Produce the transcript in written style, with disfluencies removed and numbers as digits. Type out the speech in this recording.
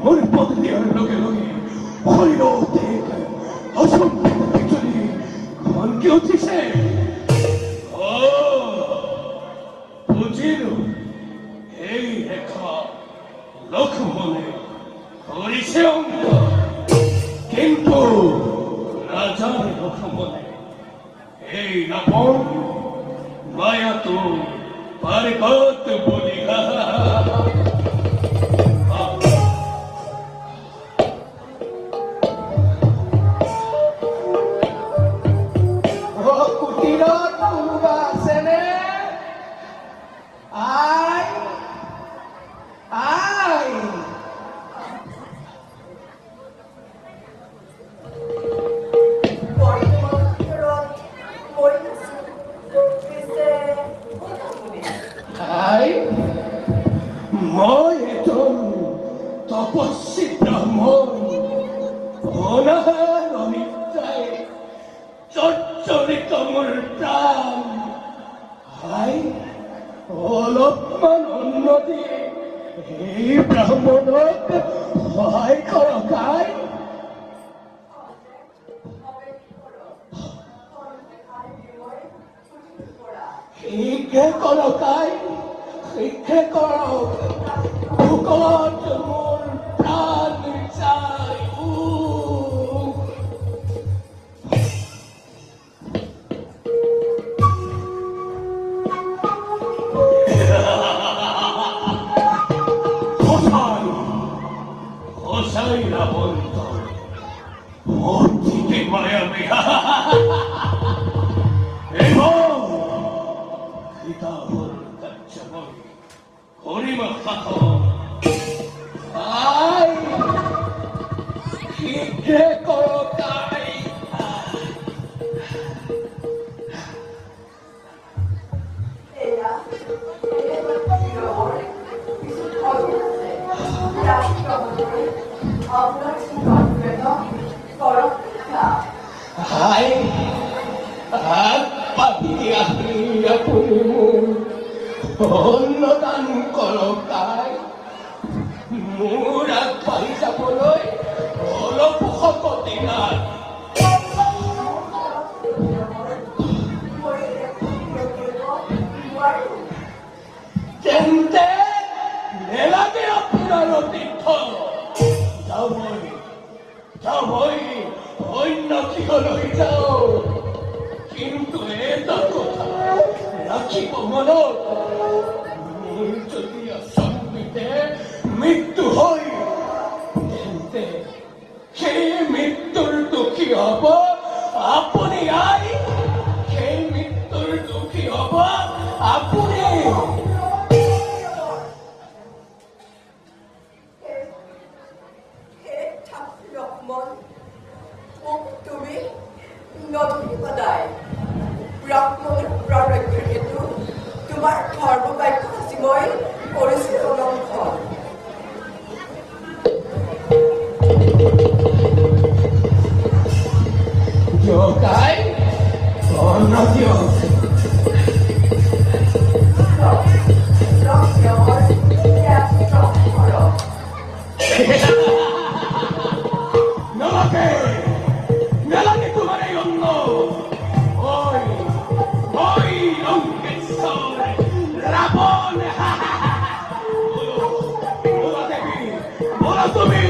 মোৰ পদ দিয়াৰ লগে লগে শৰীৰতে অসম্ভৱ বিজুলী খনকি উঠিছে। বুজিলো, এই ৰেখা লক্ষ্মণে কৰিছে অংক, কিন্তু নাজানে লক্ষ্মণে এই ৰাৱণ মায়াটো পাৰ্বত বুলি। মই এজন তপস্বী ব্ৰাহ্মণ, অনাহাৰ অনিদ্ৰায় জৰ্জৰিত মোৰ প্ৰাণ। অলপমান অন্ন দিয়ে এই ব্ৰাহ্মণক সহায় কৰক। শীঘ্ৰে কৰক, শীঘ্ৰে কৰক, ভোকত মোৰ প্ৰাণ যায়। সঁচাই ৰাৱণ অতিকে মায়াবী। শীঘ্ৰে কৰক। আপুনি মোৰ অন্নদান কৰক। মোৰ আগবাঢ়ি যাবলৈ অলপ শক্তি নাই। তেন্তে নেলাগে আপোনাৰ অতীৰ্থ, যাবই অন্য গৃহলৈ যাওঁ। কিন্তু এটা কথা ৰাখিব মনত, মোৰ যদি আচম্বিতে মৃত্যু হয়, তেন্তে সেই মৃত্যুৰ দুখী হব আপুনি। সেই মৃত্যুৰ দুখী হব আপুনি। তুমি নদী সদায় ব্ৰাহ্মণৰ প্ৰৰক্ষণ হেতু তোমাৰ ধৰ্ম বাক্য সাঁচি মই কৰিছিলোঁ লক্ষ্য। জগাই অন্ন দিয়ক। নালাগে তোমাৰ এই অন্ন। ৰাবণ, বলো দেবী, বলো তুমি।